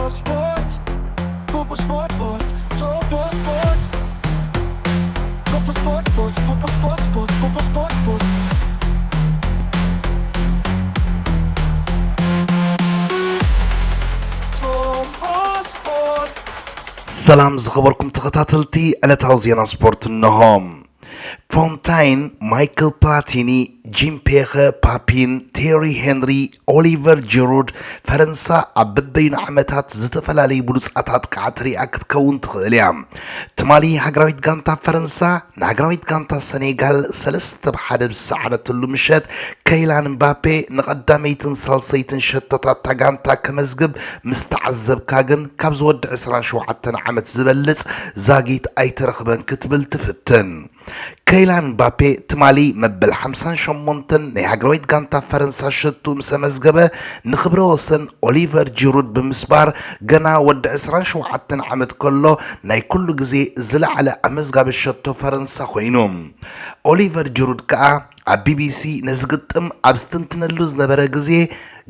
Sport, Popo Sport, Topo Sport, Popo Sport, Popo Sport, Popo Sport. سلام زخبركم تخطاتلتي على توزينا سبورت النهام فونتاين مايكل بلاتيني جيم بيخ بابين تيري هنري أوليفر جيرود فرنسا عببين عمتات زتفلالي بلوصاتات كعتري أكتكون تخليام تمالي هاجراويت غانتا فرنسا نهاجراويت غانتا السنغال سلست بحد بساعدة اللمشات كيلان مبابي نقداميتن سالسيتن شتوتات تاغانتا كمزقب مستعذب كاغن كابز ود عسران شوعتن عمت زبلت زاقيت اي ترخبن كتبل تفتن كيلان مبابي تمالي مبل 58 نهاجرويت غانتا فرنسا شتو مسمزقبه نخبره وسن أوليفر جيرود بمسبار غنا ود عسران شوعتن عمت كله ناي كل جزي زلع على امزقب الشتو فرنسا خوينوم أوليفر جيرود كا بي بي سي نزقطم ابستنتنلو زنبره جزي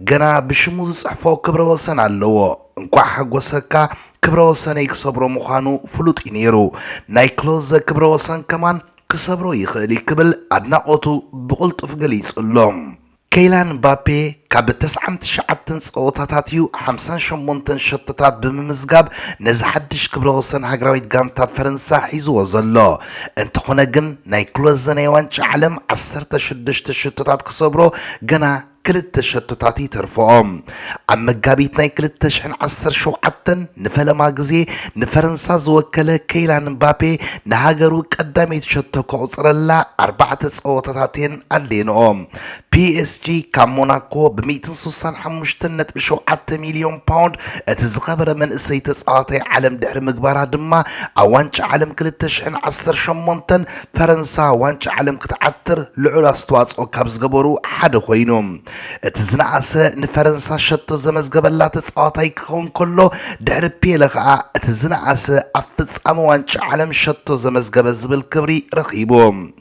غنا بشمو صحفو كبره وسن علو انكو حقوسكا كبره وسن يكصبرو مخانو فلوط ينيرو ناي كلوز كبره وسن كمان كصبرو يخلي كبل ادناقوتو بقلطف غليص اللوم كيلان مبابي كاب 9 صوتاتاتيو 58 شطتات بممزغاب نزحدش كبره وسن هاجراويت غانتا فرنسا حيزو زلو انتخونه جن ناي كلوز ناي وانش عالم 16 شطتات كصبرو غنا كلت شتوتاتي ترفعهم عم مقابيت ناي كلت شحن 17 نفلما غزي نفرنسا زوكله كيلان مبابي نهاجرو قدامي تشتو كوصرلا 4 صوتاتين علينهم بي اس جي كموناكو ب 165.7 مليون باوند اتزغبر من اسي تصاطي عالم دحر مغبارا دما اوانش عالم كلت شحن 18 فرنسا وانش عالم كتعتر لعل استواصو كابزغبرو حد خوينوم اتزنعسه نفرنسا شتو زمزغبلا تصاطي كون كله دحر بيلخا اتزنعسه افصام وانش عالم شتو زمزغب زبل كبري رخيبوم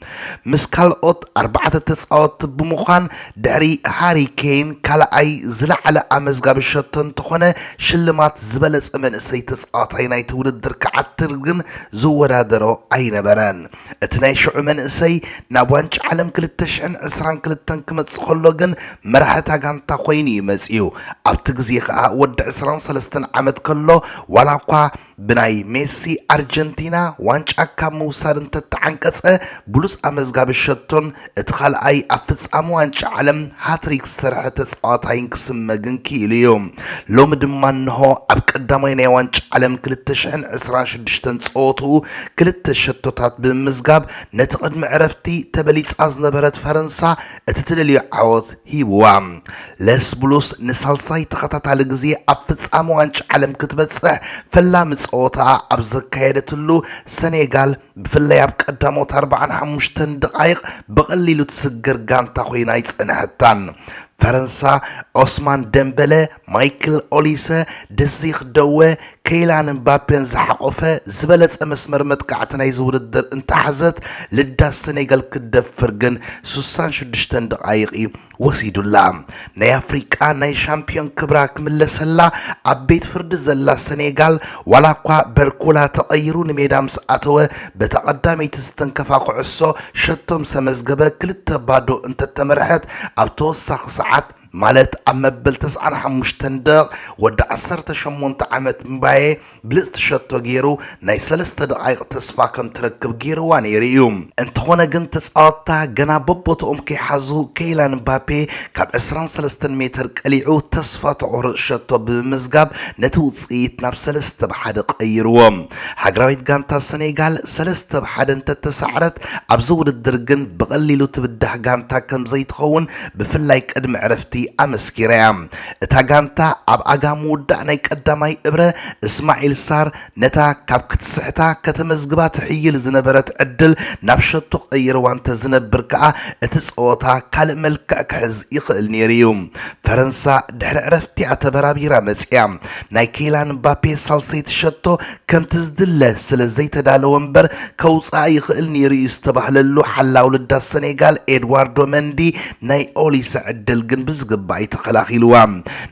مسكال اوت 4 تصاوت بمخان داري هاري كين كلا اي زلع على امزغاب شتن تخونه شلمات زبلص من اسي تصاطي ناي تولدر كعترغن زورادرو اي نبران اتناي شعو من اسي نابوانش عالم كلتشن اسران كلتن كمتصخلوغن مرحتا غانتا خويني مسيو ابتغزي خا ود اسران سلستن عمد كله ولاقوا بناي ميسي ارجنتينا وانش اكا موسارن تتعنقصه بلوس امزغاب شتن اتخال اي افصام وانش عالم هاتريك سرعه تصاطاين كسمغن كيليوم لوم دمانه اب قدامي ناي وانش عالم كلتشن 26 صوتو كلت شتوتات بمزغاب نتقدم عرفتي تبليص ازنبرت فرنسا اتتللي عوض هيبوام لس بلوس نسالساي تخطات غزي افصام وانش عالم كتبصح فلا صوتا ابزكايدتلو سنغال بفلاي اب قداموت 45 دقائق بقليلو تسجر غانتا خوينا يصنحتان فرنسا عثمان ديمبلي مايكل أوليسا دزيخ دوه كيلان مبابين زحقوفه زبلت مسمر متقعتنا يزور الدر انتحزت لدى السنغال كدفرغن 66 دقائق وسيدو اللام ناي افريقا ناي شامبيون كبراك ملسلا عبيت فرد زلا السنغال ولاقوا بركولا تغيرون ميدام ساعتوه بتقدامي تستنكفا قعصو شتم سمزقبه كلت بادو انت تمرحت ابتوسخ ساعات مالت امبل 95 دق ود 18 عمت مباي بلست شتو غيرو ناي 3 دقائق تصفا كم تركب غيرو وانيريوم انت هنا جن تصاطا غنا بوبوتهم كيحزو كيلان مبابي كاب 23 متر قليعو تصفا تعور شتو بمزغاب نتوصيت ناب 3 بحد قيروم هاجراويت غانتا السنغال 3 بحد انت تسعرت ابزود الدرجن بقليلو تبدح غانتا كم زي تخون بفلاي قدم عرفتي امسكيريام تاغانتا اب اغامودا ناي قداماي ابره اسماعيل سار نتا كاب كتسحتا كتمزغبات حيل زنبرت عدل نابشتو قير وانت زنبركا اتصوتا كال ملكع كحز يخل نيريوم فرنسا دحر عرفتي اتبرابيرا مصيام ناي كيلان مبابي سالسيت شتو كم تزدله سلازي تدال ومبر كوصا يخل نيري استبحللو حلاو لدا السنغال ادواردو مندي ناي اوليس عدل جن بزغ ዝግባእ ተኸላኺልዋ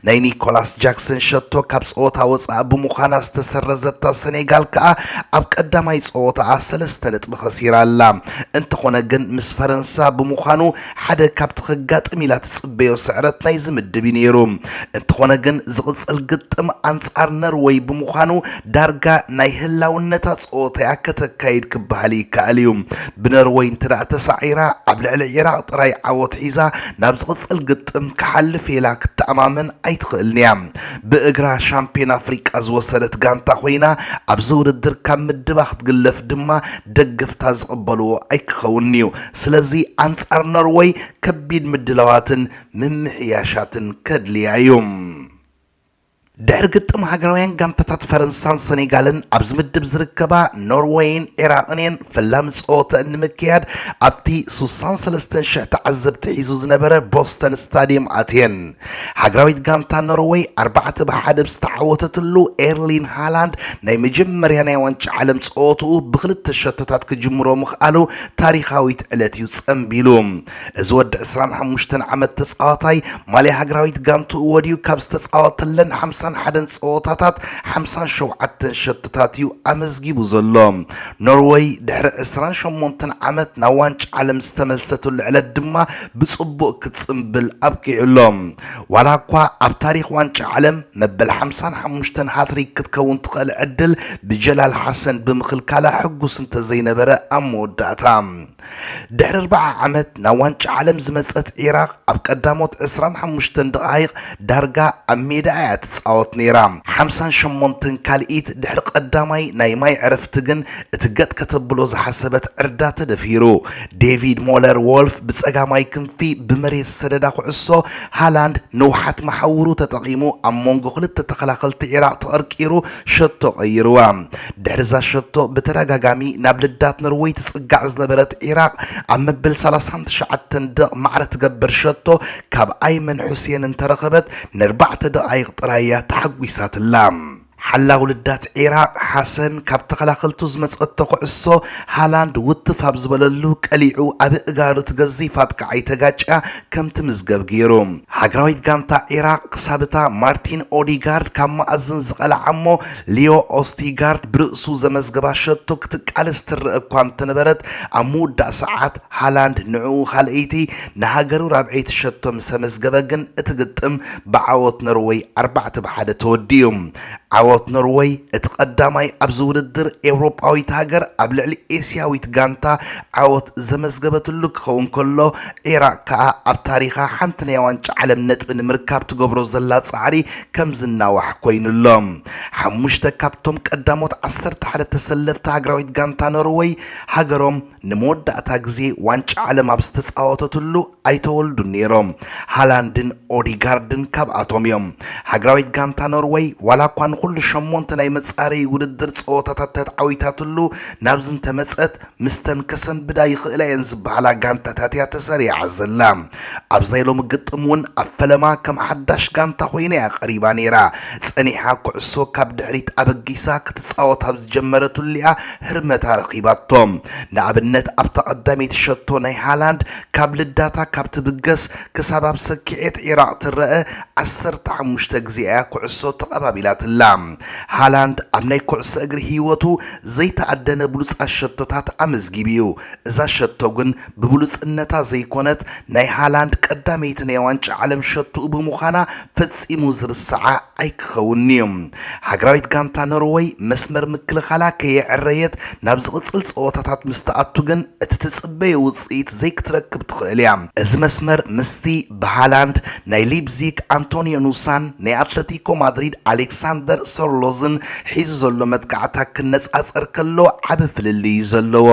ናይ ኒኮላስ ጃክሰን ሸቶ ካብ ጾታ ወጻእ ብምዃና ዝተሰረዘታ ሴኔጋል ከዓ ኣብ ቀዳማይ ጾታ 3 ነጥቢ ኸሲራ ኣላ እንተኾነ ግን ምስ ፈረንሳ ብምዃኑ ሓደ ካብ ተኸጋጥም ኢላ ትጽበዮ ስዕረት ናይ ዝምድብ ነይሩ እንተኾነ ግን ዝቕጽል ግጥም ኣንጻር ኖርዌይ ብምዃኑ ዳርጋ ናይ ህላውነታ ጾታ ከተካይድ ክበሃል ይከኣል እዩ ብኖርዌይ እንትዳእ ተሳዒራ ኣብ ልዕሊ ኢራቅ ጥራይ ዓወት ሒዛ ናብ ዝቕጽል ግጥም ክሓልፍ ኢላ ክትኣማመን ኣይትኽእልን እያ ብእግራ ሻምፒዮን ኣፍሪቃ ዝወሰደት ጋንታ ኮይና ኣብዚ ውድድር ካብ ምድባ ክትግለፍ ድማ ደገፍታ ዝቕበልዎ ኣይክኸውን እዩ ስለዚ ኣንጻር ኖርዌይ ከቢድ ምድላዋትን ምምሕያሻትን ከድልያ እዩ ድሕሪ ግጥም ሃገራውያን ጋንታታት ፈረንሳን ሴኔጋልን ኣብ ዝምድብ ዝርከባ ኖርዌይን ኢራቅን ፍላም ጾታ ንምክያድ ኣብቲ 63,000 ተዓዘብቲ ሒዙ ዝነበረ ቦስተን ስታዲየም ኣትየን ሃገራዊት ጋንታ ኖርዌይ 4-1 ዝተዓወተትሉ ኤርሊን ሃላንድ ናይ መጀመርያ ናይ ዋንጫ ዓለም ጾትኡ ብክልተ ሸቶታት ክጅምሮ ምኽኣሉ ታሪኻዊት ዕለት እዩ ጸምቢሉ እዚ ወዲ 25 ዓመት ተጻዋታይ ማልያ ሃገራዊት ጋንቱ ወዲዩ ካብ ዝተጻወተለን 51 ጾታታት 57 ሸቶታት እዩ ኣመዝጊቡ ዘሎ ኖርዌይ ድሕሪ 28 ዓመት ናብ ዋንጫ ዓለም ዝተመልሰተሉ ዕለት ድማ ብጽቡቕ ክትጽምብል ኣብቂዑሎም ዋላ እኳ ኣብ ታሪኽ ዋንጫ ዓለም መበል 55 ሃትሪክ ክትከውን ትኽእል ዕድል ብጀላል ሓሰን ብምኽልካላ ሕጉስ እንተዘይነበረ ኣብ መወዳእታ ድሕሪ 40 ዓመት ናብ ዋንጫ ዓለም ዝመጸት ኢራቅ ኣብ ቀዳሞት 25 ደቂቕ ዳርጋ ኣብ ሜዳ እያ ትጻወት ነይራ 58 ካልኢት ድሕሪ ቀዳማይ ናይ ማይ ዕረፍቲ ግን እቲ ገጥ ከተብሎ ዝሓሰበት ዕርዳተ ደፊሩ ዴቪድ ሞለር ወልፍ ብጸጋማይ ክንፊ ብመሬት ሰደዳ ኩዕሶ ሃላንድ ንውሓት መሓውሩ ተጠቒሙ ኣብ ሞንጎ ክልተ ተኸላኸልቲ ኢራቅ ተቐርቂሩ ሸቶ ቀይርዋ ድሕሪዛ ሸቶ ብተደጋጋሚ ናብ ልዳት ኖርዌይ ትጽጋዕ ዝነበረት ኢራቅ ኣብ መበል 39 ደቂቕ ማዕረ ትገበር ሸቶ ካብ ኣይመን ሁሴን እንተረኸበት ን4 ደቂቕ ጥራያ ተሓጒሳትላ ሓላው ልዳት ኢራቅ ሓሰን ካብ ተኸላኸልቱ ዝመጸቶ ኩዕሶ ሃላንድ ውትፍ ኣብ ዝበለሉ ቀሊዑ ኣብ እጋሩ ትገዚፋት ከዓይ ተጋጫ ከምቲ ምዝገብ ገይሩ ሃገራዊት ጋንታ ኢራቅ ክሳብታ ማርቲን ኦዲጋርድ ካብ ማእዝን ዝቐልዓሞ ሊዮ ኦስቲጋርድ ብርእሱ ዘመዝገባ ሸቶ ክትቃለስ ትርአ እኳ እንተነበረት ኣብ ምውዳእ ሰዓት ሃላንድ ንዕኡ ካልአይቲ ንሃገሩ ራብዒት ሸቶ ምስ መዝገበ ግን እቲ ግጥም ብዓወት ኖርዌይ 4-1 ተወዲዩ ዓወት ኖርዌይ እቲ ቀዳማይ ኣብዚ ውድድር ኤውሮጳዊት ሃገር ኣብ ልዕሊ ኤስያዊት ጋንታ ዓወት ዘመዝገበትሉ ክኸውን ከሎ ኢራቅ ከዓ ኣብ ታሪኻ ሓንቲ ናይ ዋንጫ ዓለም ነጥቢ ንምርካብ ትገብሮ ዘላ ጻዕሪ ከም ዝናዋሕ ኮይኑሎም ሓሙሽተ ካብቶም ቀዳሞት 11 ተሰለፍቲ ሃገራዊት ጋንታ ኖርዌይ ሃገሮም ንመወዳእታ ግዜ ዋንጫ ዓለም ኣብ ዝተጻወተትሉ ኣይተወልዱ ነይሮም ሃላንድን ኦዲጋርድን ካብኣቶም እዮም ሃገራዊት ጋንታ ኖርዌይ ዋላ እኳ ኩሉ ሸሞንተ ናይ መጻረይ ውድድር ጾታታት ተዓዊታትሉ ናብዝ እንተመጸት ምስተንከሰን ብዳ ይኽእላ እየን ዝበሃላ ጋንታታት እያ ተሰሪዓ ዘላ ኣብዚ ናይ ሎሚ ግጥም እውን ኣብ ፈለማ ከም ሓዳሽ ጋንታ ኮይና እያ ቀሪባ ነይራ ጸኒሓ ኩዕሶ ካብ ድሕሪት ኣበጊሳ ክትጻወት ኣብ ዝጀመረትሉ እያ ህርመታ ረኺባቶም ንኣብነት ኣብ ተቐዳሚት ሸቶ ናይ ሃላንድ ካብ ልዳታ ካብ ትብገስ ክሳብ ኣብ ሰኪዔት ኢራቅ ትረአ 15 ግዜ እያ ኩዕሶ ተቐባቢላትላ ሃላንድ ኣብ ናይ ኩዕሶ እግሪ ህይወቱ ዘይተኣደነ ብሉጽ ሸቶታት ኣመዝጊቢዩ እዛ ሸቶ ግን ብብሉጽነታ ዘይኮነት ናይ ሃላንድ ቀዳመይቲ ናይ ዋንጫ ዓለም ሸቶ ብምዃና ፈጺሙ ዝርስዓ ኣይክኸውን እዩ ሃገራዊት ጋንታ ኖርዌይ መስመር ምክልኻላ ከየዕረየት ናብ ዝቕጽል ጸወታታት ምስተኣቱ ግን እቲ ትጽበየ ውጽኢት ዘይክትረክብ ትኽእል እያ እዚ መስመር ምስቲ ብሃላንድ ናይ ሊፕዚግ አንቶኒዮ ኑሳን ናይ አትሌቲኮ ማድሪድ አሌክሳንደር ሶርሎዝን ሒዙ ዘሎ መጥቃዕታ ክነጻጸር ከሎ ዓብ ፍልሊ ዘለዎ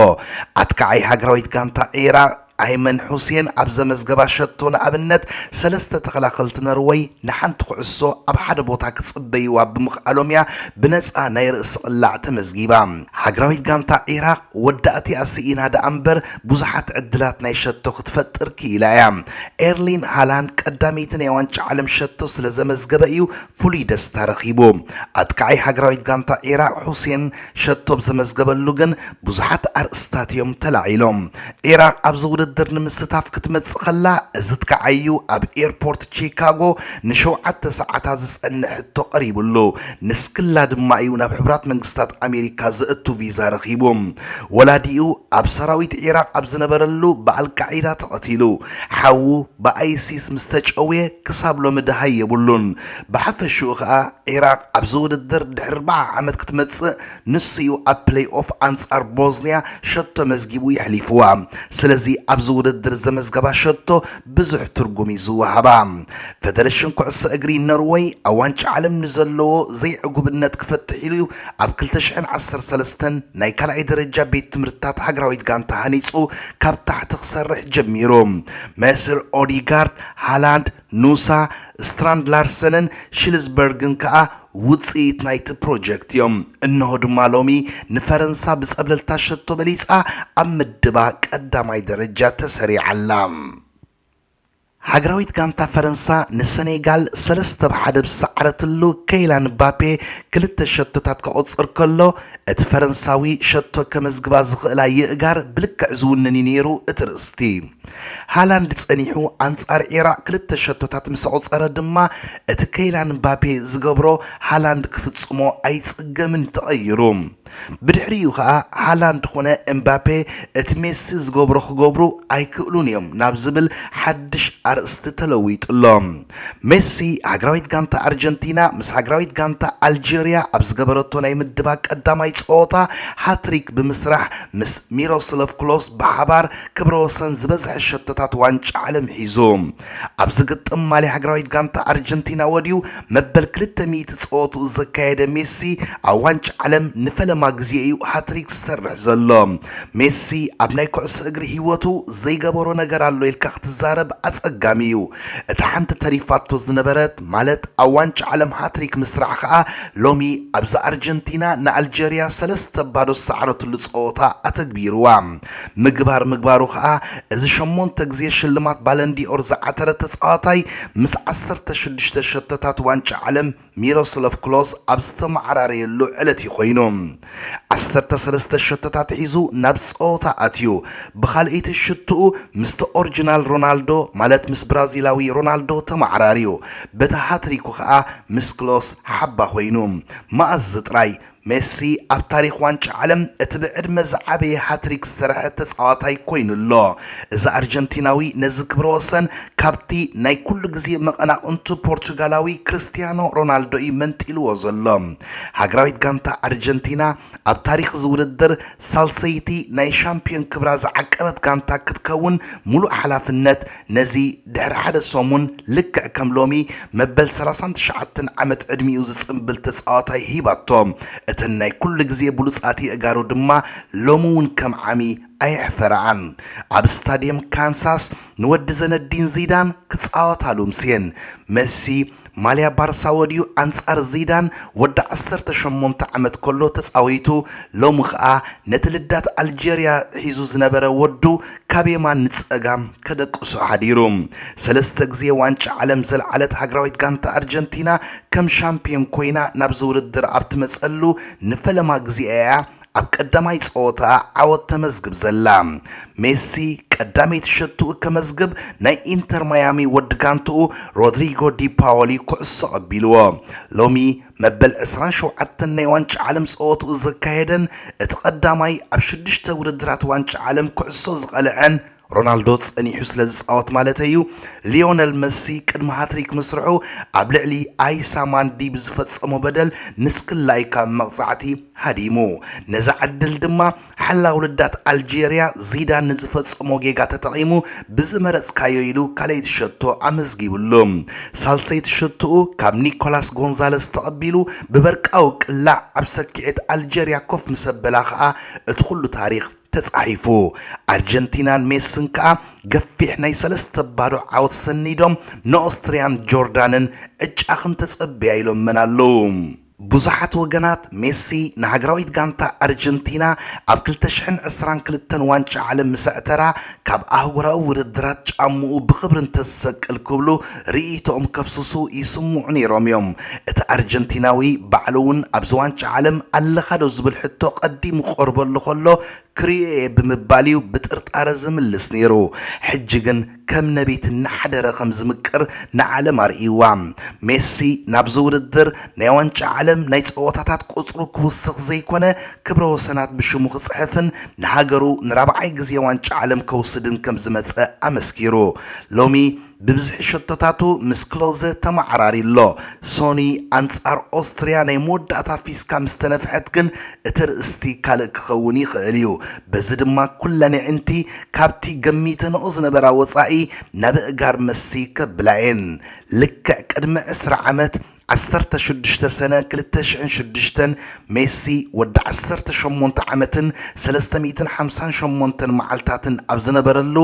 ኣትካዓይ ሃገራዊት ጋንታ ኢራቅ ኣይመን ሁሴን ኣብ ዘመዝገባ ሸቶ ንኣብነት 3 ተኸላኸልቲ ኖርዌይ ንሓንቲ ኩዕሶ ኣብ ሓደ ቦታ ክጽበይዋ ብምኽኣሎም እያ ብነጻ ናይ ርእሲ ቅላዕ ተመዝጊባ ሃገራዊት ጋንታ ኢራቅ ወዳእቲ ኣስኢና ዳ እምበር ብዙሓት ዕድላት ናይ ሸቶ ክትፈጥር ክኢላ እያ ኤርሊን ሃላንድ ቀዳሚት ናይ ዋንጫ ዓለም ሸቶ ስለ ዘመዝገበ እዩ ፍሉይ ደስታ ረኺቡ ኣትካዓይ ሃገራዊት ጋንታ ኢራቅ ሁሴን ሸቶ ብዘመዝገበሉ ግን ብዙሓት ኣርእስታት እዮም ተላዒሎም ኢራቅ ኣብዚ ውድድር ንምስታፍ ክትመጽእ ከላ እዝትከዓዩ ኣብ ኤርፖርት ቺካጎ ንሸውዓተ ሰዓታት ዝጸንሕ ሕቶ ቀሪቡሉ ንስክላ ድማ እዩ ናብ ሕብራት መንግስታት ኣሜሪካ ዝእቱ ቪዛ ረኺቡ ወላዲኡ ኣብ ሰራዊት ኢራቅ ኣብ ዝነበረሉ በአልቃዒዳ ተቐቲሉ ሓዉ በአይሲስ ምስተጨውየ ክሳብ ሎሚ ድሃ የብሉን ብሓፈሽኡ ከዓ ኢራቅ ኣብ ዝውድድር ድሕሪ 40 ዓመት ክትመጽእ ንስዩ ኣብ ፕሌይ ኦፍ አንጻር ቦዝኒያ ሸቶ መዝጊቡ ይሕሊፍዋ ስለዚ ኣብ ዝውድድር ዘመዝገባ ሸቶ ብዙሕ ትርጉም ይዝወሃባ ፌደሬሽን ኩዕሶ እግሪ ኖርዌይ ኣብ ዋንጫ ዓለም ንዘለዎ ዘይዕጉብነት ክፈትሕ ኢሉ ኣብ 2013 ናይ ካልኣይ ደረጃ ቤት ትምህርትታት ሃገራዊት ጋንታ ሃኒጹ ካብ ታሕቲ ክሰርሕ ጀሚሩ ሜሰር ኦዲጋርድ ሃላንድ ኑሳ ስትራንድ ላርሰንን ሽልዝበርግን ከዓ ውጽኢት ናይቲ ፕሮጀክት እዮም እነሆ ድማ ሎሚ ንፈረንሳ ብጸብለልታ ሸቶ በሊጻ ኣብ ምድባ ቀዳማይ ደረጃ ተሰሪዓላ ሃገራዊት ጋንታ ፈረንሳ ንሴኔጋል 3-1 ብሰዓረትሉ ከይላን ምባፔ ክልተ ሸቶታት ከቆጽር ከሎ እቲ ፈረንሳዊ ሸቶ ከመዝግባ ዝኽእላ ይእጋር ብልክዕ ዝውንኒ ነይሩ እቲ ርእስቲ ሃላንድ ጸኒሑ አንጻር ኢራቅ ክልተ ሸቶታት ምስ ቆጸረ ድማ እቲ ከይላን ምባፔ ዝገብሮ ሃላንድ ክፍጽሞ ኣይጽገምን ተቐይሩ ብድሕሪኡ ከዓ ሃላንድ ኾነ ምባፔ እቲ ሜሲ ዝገብሮ ክገብሩ ኣይክእሉን እዮም ናብ ዝብል ሓድሽ አርእስቲ ተለዊጡሎም ሜሲ ሃገራዊት ጋንታ አርጀንቲና ምስ ሃገራዊት ጋንታ አልጄሪያ ኣብ ዝገበረቶ ናይ ምድባ ቀዳማይ ጸወታ ሃትሪክ ብምስራሕ ምስ ሚሮስላቭ ክሎስ ብሓባር ክብረ ወሰን ዝበዝሐ ሸቶታት ዋንጫ ዓለም ሒዙ ኣብ ዝግጥም ማሊ ሃገራዊት ጋንታ አርጀንቲና ወዲዩ መበል 200 ጸወቱ ዘካየደ ሜሲ ኣብ ዋንጫ ዓለም ንፈለማ ግዜ እዩ ሃትሪክ ዝሰርሕ ዘሎ ሜሲ ኣብ ናይ ኩዕሶ እግሪ ህይወቱ ዘይገበሮ ነገር ኣሎ ኢልካ ክትዛረብ አጸጋሚ እዩ እቲ ሓንቲ ተሪፋቶ ዝነበረት ማለት ኣብ ዋንጫ ዓለም ሃትሪክ ምስራሕ ከዓ ሎሚ ኣብዛ አርጀንቲና ንአልጄሪያ 3-0 ሰዓረትሉ ጸወታ ኣተግቢርዋ ምግባሩ ከዓ እዚ 8 ግዜ ሽልማት ባለንዲኦር ዝዓተረ ተጻዋታይ ምስ 16 ሸቶታት ዋንጫ ዓለም ሚሮስላቭ ክሎስ ኣብ ዝተማዓራረየሉ ዕለት ኮይኑ 13 ሸቶታት ሒዙ ናብ ጸወታ ኣትዩ ብኻልኢት ሽቱኡ ምስቲ ኦሪጂናል ሮናልዶ ማለት ምስ ብራዚላዊ ሮናልዶ ተማዓራሪዩ በታ ሃትሪኩ ከዓ ምስ ክሎስ ሓባ ኮይኑ ማእዝ ጥራይ ሜሲ ኣብ ታሪኽ ዋንጫ ዓለም እቲ ብዕድመ ዝዓበየ ሃትሪክ ዝሰርሐ ተጻዋታይ ኮይኑሎ እዚ አርጀንቲናዊ ነዚ ክብረ ወሰን ካብቲ ናይ ኩሉ ግዜ መቐናቕንቱ ፖርቹጋላዊ ክርስቲያኖ ሮናልዶ መንጢልዎ ዘሎ ሃገራዊት ጋንታ አርጀንቲና ኣብ ታሪኽ ዝውድድር ሳልሰይቲ ናይ ሻምፒዮን ክብራ ዝዓቀበት ጋንታ ክትከውን ሙሉእ ሓላፍነት ነዚ ድሕሪ ሓደ ሰሙን ልክዕ ከም ሎሚ መበል 39 ዓመት ዕድሚኡ ዝጽምብል ተጻዋታይ ሂባቶም እተን ናይ ኩሉ ግዜ ብሉጻት ይእጋሩ ድማ ሎሙውን ከም ዓሚ ኣይሕፈራን ኣብ ስታዲየም ካንሳስ ንወዲ ዘነዲን ዚዳን ክጻወታሉ ምሴን ሜሲ ማልያ ባርሳ ወዲዩ አንጻር ዚዳን ወዲ 18 ዓመት ከሎ ተጻዊቱ ሎሙ ከዓ ነትልዳት አልጄሪያ ሒዙ ዝነበረ ወዱ ካቤማን ንጸጋም ከደቅሱ ሓዲሩ 3 ግዜ ዋንጫ ዓለም ዘለዓለት ሃገራዊት ጋንታ አርጀንቲና ከም ሻምፒዮን ኮይና ናብ ዝውድድር ኣብ ትመጸሉ ንፈለማ ግዜ እያ ኣብ ቀዳማይ ጸወታ ዓወት ተመዝግብ ዘላ ሜሲ ቀዳመይ ተሸቱኡ ከመዝግብ ናይ ኢንተር ማያሚ ወዲ ጋንትኡ ሮድሪጎ ዲ ፓውሊ ኩዕሶ ቀቢልዎ ሎሚ መበል 27 ናይ ዋንጫ ዓለም ጸወቱ ዘካየደን እቲ ቀዳማይ ኣብ 6 ውድድራት ዋንጫ ዓለም ኩዕሶ ዝቐልዐን ሮናልዶ ጸኒሑ ስለ ዝጻወት ማለት እዩ ሊዮነል መሲ ቅድሚ ሃትሪክ ምስርሑ ኣብ ልዕሊ ኣይሳ ማንዲ ብዝፈጸሞ በደል ንስክላይ ካብ መቕጻዕቲ ሃዲሙ ነዛ ዓድል ድማ ሓላው ውልዳት አልጄሪያ ዚዳን ንዝፈጸሞ ጌጋ ተጠቂሙ ብዝመረጽካዮ ኢሉ ካልአይ ሸቶ ኣመዝጊብሉ ሳልሰይ ሸቶኡ ካብ ኒኮላስ ጎንዛለስ ተቐቢሉ ብበርቃው ቅላዕ ኣብ ሰኪዕት አልጄሪያ ኮፍ ምሰበላ ከዓ እቲ ኩሉ ታሪኽ ተጻሒፉ አርጀንቲናን ሜስን ከዓ ገፊሕ ናይ 3-0 ዓወት ሰኒዶም ንኦስትሪያን ጆርዳንን እጫኽን ተጸብያ ኢሎም መናለው ብዙሓት ወገናት ሜሲ ንሃገራዊት ጋንታ አርጀንቲና ኣብ 2022 ዋንጫ ዓለም ምስዕተራ ካብ ኣህጉራዊ ውድድራት ጫምኡ ብኽብርን ተሰቅል ክብሉ ርእይቶኦም ከፍስሱ ይስምዑ ነይሮም እዮም እቲ አርጀንቲናዊ ባዕሉውን ኣብ ዋንጫ ዓለም ኣለኻዶ ዝብል ሕቶ ቀዲሙ ቀርበሉ ከሎ ክሪኤ ብምባልዩ ብጥርጣረ ዝምልስ ነይሩ ሕጂ ግን ከም ነቢት እናሓደረ ከም ዝምቅር ንዓለም ኣርእይዋ ሜሲ ናብዚ ውድድር ናይ ዋንጫ ዓለም ናይ ፀወታታት ቁፅሩ ክውስኽ ዘይኮነ ክብረ ወሰናት ብሽሙ ክፅሕፍን ንሃገሩ ንራብዓይ ግዜ ዋንጫ ዓለም ከውስድን ከም ዝመፀ ኣመስኪሩ ሎሚ ብብዝሒ ሸቶታቱ ምስ ክሎዘ ተማዕራሪሎ ሶኒ ኣንጻር ኦስትሪያ ናይ መወዳእታ ፊስካ ምስ ተነፍሐት ግን እቲ ርእስቲ ካልእ ክኸውን ይኽእል እዩ በዚ ድማ ኩለን ዕንቲ ካብቲ ገሚተንኦ ዝነበራ ወፃኢ ናብ እጋር መሲ ከብላየን ልክዕ ቅድሚ 20 ዓመት 16 ሰነ 2006 ሜሲ ወዲ 18 ዓመትን 358 መዓልታትን ኣብ ዝነበረሉ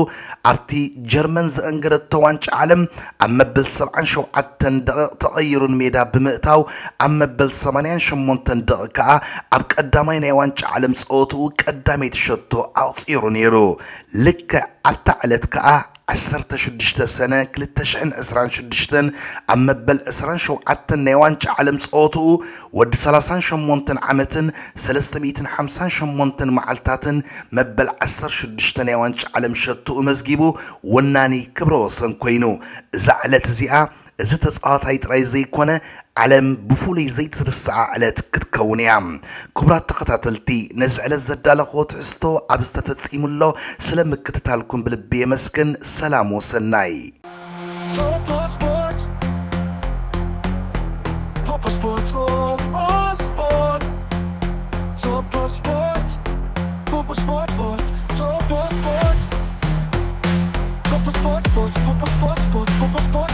ኣብቲ ጀርመን ዘእንገረቶ ዋንጫ ዓለም ኣብ መበል 77 ደቂቕ ተቐይሩን ሜዳ ብምእታው ኣብ መበል 88 ደቂቕ ከዓ ኣብ ቀዳማይ ናይ ዋንጫ ዓለም ፀወትኡ ቀዳመይቲ ሸቶ ኣውፂሩ ነይሩ ልክዕ ኣብታ ዕለት ከዓ 16 ሰነ 2026 ኣብ መበል 27 ናይ ዋንጫ ዓለም ፀወትኡ ወዲ 38 ዓመትን 358 መዓልታትን መበል 16 ናይ ዋንጫ ዓለም ሸትኡ መዝጊቡ ወናኒ ክብረ ወሰን ኮይኑ እዛ ዕለት እዚኣ እዚ ተፃዋታይ ጥራይ ዘይኮነ ዓለም ብፍሉይ ዘይትርስዓ ዕለት ክትከውን እያ ክቡራት ተኸታተልቲ ነዚ ዕለት ዘዳለኽዎ ትሕዝቶ ኣብ ዝተፈፂሙሎ ስለምክትታልኩም ብልቢ የመስግን ሰላም ወሰናይ Sport.